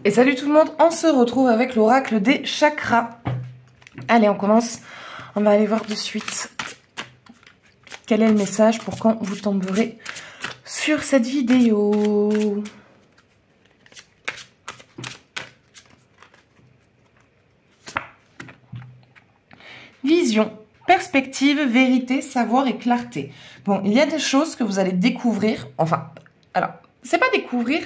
Et salut tout le monde, on se retrouve avec l'oracle des chakras. Allez, on commence. On va aller voir de suite quel est le message pour quand vous tomberez sur cette vidéo. Vision, perspective, vérité, savoir et clarté. Bon, il y a des choses que vous allez découvrir. Enfin, alors, c'est pas découvrir,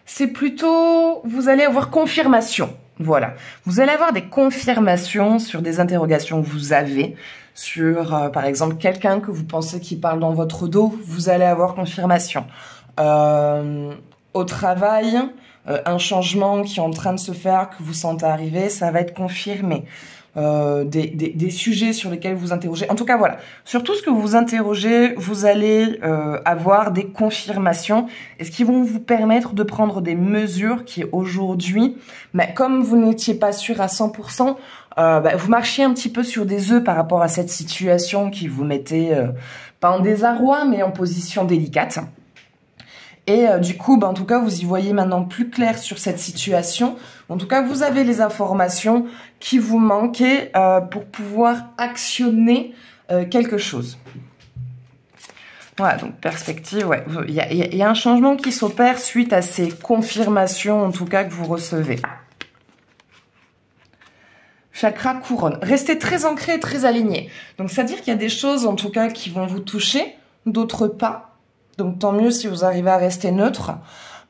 c'est plutôt, vous allez avoir confirmation. Voilà. Vous allez avoir des confirmations sur des interrogations que vous avez, sur, par exemple, quelqu'un que vous pensez qui parle dans votre dos, vous allez avoir confirmation. Au travail, un changement qui est en train de se faire, que vous sentez arriver, ça va être confirmé. Des sujets sur lesquels vous interrogez. En tout cas, voilà. Sur tout ce que vous interrogez, vous allez avoir des confirmations et ce qui vont vous permettre de prendre des mesures qui, aujourd'hui, comme vous n'étiez pas sûr à 100%, vous marchiez un petit peu sur des œufs par rapport à cette situation qui vous mettait, pas en désarroi, mais en position délicate. Et du coup, en tout cas, vous y voyez maintenant plus clair sur cette situation. En tout cas, vous avez les informations qui vous manquaient pour pouvoir actionner quelque chose. Voilà, donc perspective, ouais. Il y a un changement qui s'opère suite à ces confirmations, en tout cas, que vous recevez. Chakra couronne. Restez très ancré et très aligné. Donc, c'est-à-dire qu'il y a des choses, en tout cas, qui vont vous toucher, d'autres pas. Donc, tant mieux si vous arrivez à rester neutre.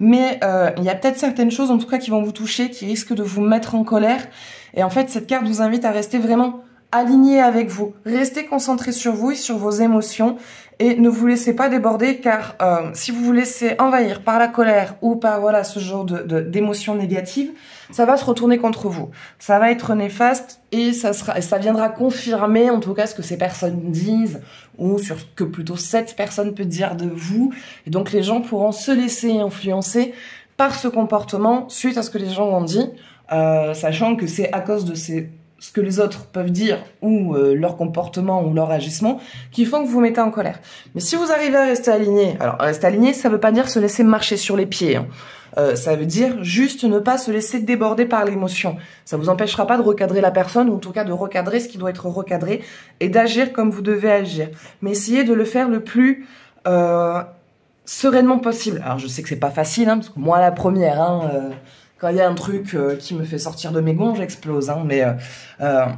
Mais il y a peut-être certaines choses, en tout cas, qui vont vous toucher, qui risquent de vous mettre en colère. Et en fait, cette carte vous invite à rester vraiment aligné avec vous. Restez concentré sur vous et sur vos émotions. Et ne vous laissez pas déborder, car si vous vous laissez envahir par la colère ou par voilà ce genre d'émotions négatives, ça va se retourner contre vous. Ça va être néfaste et ça viendra confirmer en tout cas ce que ces personnes disent ou sur ce que plutôt cette personne peut dire de vous. Et donc les gens pourront se laisser influencer par ce comportement suite à ce que les gens ont dit, sachant que c'est à cause de ce que les autres peuvent dire ou leur comportement ou leur agissement qui font que vous vous mettez en colère. Mais si vous arrivez à rester aligné, alors rester aligné, ça veut pas dire se laisser marcher sur les pieds, hein. Ça veut dire juste ne pas se laisser déborder par l'émotion. Ça vous empêchera pas de recadrer la personne, ou en tout cas de recadrer ce qui doit être recadré, et d'agir comme vous devez agir. Mais essayez de le faire le plus sereinement possible. Alors je sais que c'est pas facile, hein, parce que moi la première, hein, quand il y a un truc qui me fait sortir de mes gonds, j'explose. Hein, mais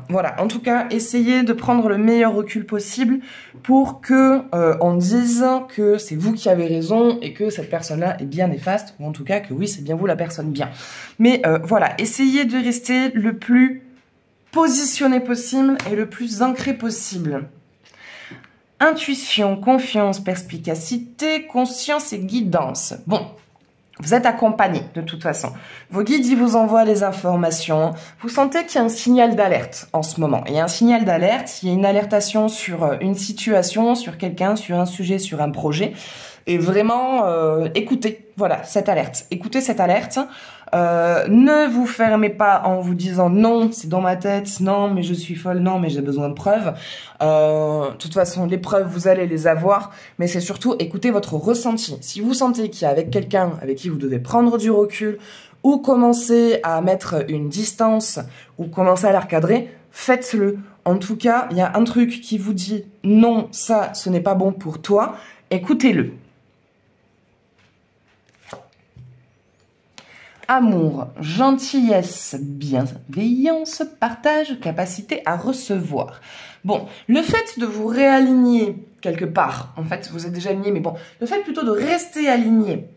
voilà, en tout cas, essayez de prendre le meilleur recul possible pour que on dise que c'est vous qui avez raison et que cette personne-là est bien néfaste, ou en tout cas que oui, c'est bien vous la personne bien. Mais voilà, essayez de rester le plus positionné possible et le plus ancré possible. Intuition, confiance, perspicacité, conscience et guidance. Bon. Vous êtes accompagné de toute façon. Vos guides, ils vous envoient les informations. Vous sentez qu'il y a un signal d'alerte en ce moment. Il y a un signal d'alerte, il y a une alertation sur une situation, sur quelqu'un, sur un sujet, sur un projet. Et vraiment, écoutez, voilà, cette alerte. Écoutez cette alerte. Ne vous fermez pas en vous disant non, c'est dans ma tête, non, mais je suis folle, non, mais j'ai besoin de preuves. De toute façon, les preuves, vous allez les avoir, mais c'est surtout écoutez votre ressenti. Si vous sentez qu'il y a avec quelqu'un avec qui vous devez prendre du recul ou commencer à mettre une distance ou commencer à la recadrer, faites-le. En tout cas, il y a un truc qui vous dit non, ça, ce n'est pas bon pour toi, écoutez-le. Amour, gentillesse, bienveillance, partage, capacité à recevoir. Bon, le fait de vous réaligner quelque part, en fait, vous êtes déjà aligné, mais bon, le fait plutôt de rester aligné,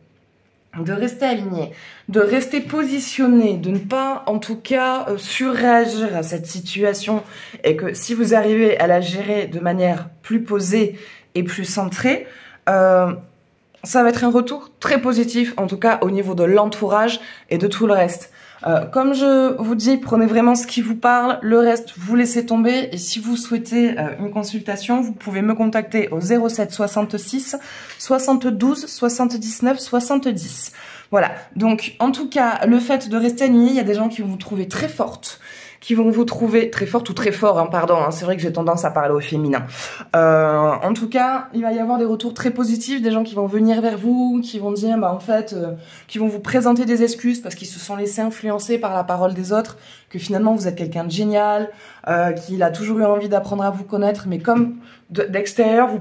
de rester positionné, de ne pas, en tout cas, surréagir à cette situation, et que si vous arrivez à la gérer de manière plus posée et plus centrée, ça va être un retour très positif, en tout cas au niveau de l'entourage et de tout le reste. Comme je vous dis, prenez vraiment ce qui vous parle, le reste, vous laissez tomber. Et si vous souhaitez une consultation, vous pouvez me contacter au 07 66 72 79 70. Voilà, donc en tout cas, le fait de rester aligné, il y a des gens qui vont vous trouver très forte, qui vont vous trouver très forte ou très fort, hein, pardon, hein, c'est vrai que j'ai tendance à parler au féminin. En tout cas, il va y avoir des retours très positifs, des gens qui vont venir vers vous, qui vont dire, bah en fait, qui vont vous présenter des excuses parce qu'ils se sont laissés influencer par la parole des autres, que finalement vous êtes quelqu'un de génial, qu'il a toujours eu envie d'apprendre à vous connaître, mais comme d'extérieur, vous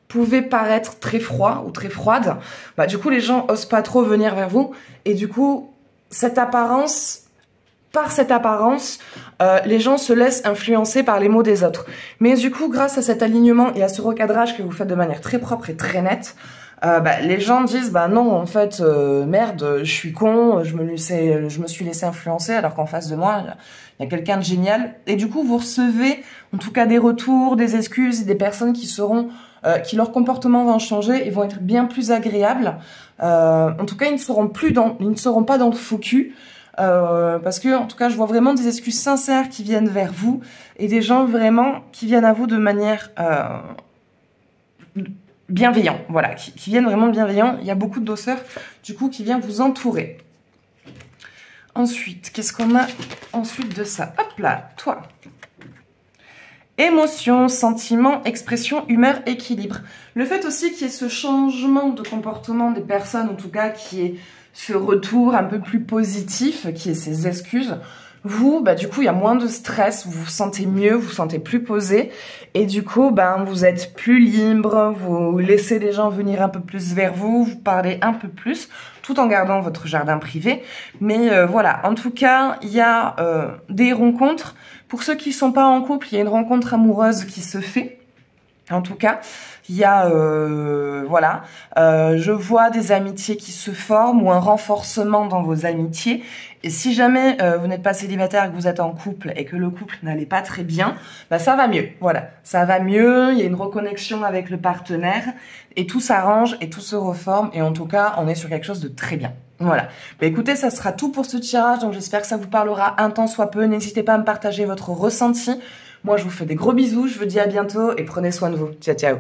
pouvez paraître très froid ou très froide, bah du coup les gens osent pas trop venir vers vous, et du coup, par cette apparence, les gens se laissent influencer par les mots des autres. Mais du coup, grâce à cet alignement et à ce recadrage que vous faites de manière très propre et très nette, bah, les gens disent bah non, en fait, merde, je suis con, je me suis laissé influencer, alors qu'en face de moi, il y a quelqu'un de génial. Et du coup, vous recevez en tout cas des retours, des excuses, et des personnes qui qui leur comportement va changer et vont être bien plus agréables. En tout cas, ils ne seront pas dans le faux cul. Parce que en tout cas je vois vraiment des excuses sincères qui viennent vers vous et des gens vraiment qui viennent à vous de manière bienveillante, voilà, qui viennent vraiment bienveillants. Il y a beaucoup de douceur du coup qui vient vous entourer. Ensuite, qu'est-ce qu'on a ensuite de ça? Hop là, toi. Émotion, sentiment, expression, humeur, équilibre. Le fait aussi qu'il y ait ce changement de comportement des personnes, en tout cas qui est ce retour un peu plus positif, qui est ces excuses, vous, bah du coup, il y a moins de stress, vous vous sentez mieux, vous vous sentez plus posé, et du coup, ben, vous êtes plus libre, vous laissez les gens venir un peu plus vers vous, vous parlez un peu plus, tout en gardant votre jardin privé. Mais voilà, en tout cas, il y a des rencontres. Pour ceux qui sont pas en couple, il y a une rencontre amoureuse qui se fait. En tout cas, il y a, voilà, je vois des amitiés qui se forment ou un renforcement dans vos amitiés. Et si jamais vous n'êtes pas célibataire et que vous êtes en couple et que le couple n'allait pas très bien, bah ça va mieux, voilà. Ça va mieux, il y a une reconnexion avec le partenaire et tout s'arrange et tout se reforme. Et en tout cas, on est sur quelque chose de très bien. Voilà. Bah écoutez, ça sera tout pour ce tirage. Donc j'espère que ça vous parlera un tant soit peu. N'hésitez pas à me partager votre ressenti. Moi, je vous fais des gros bisous. Je vous dis à bientôt et prenez soin de vous. Ciao, ciao.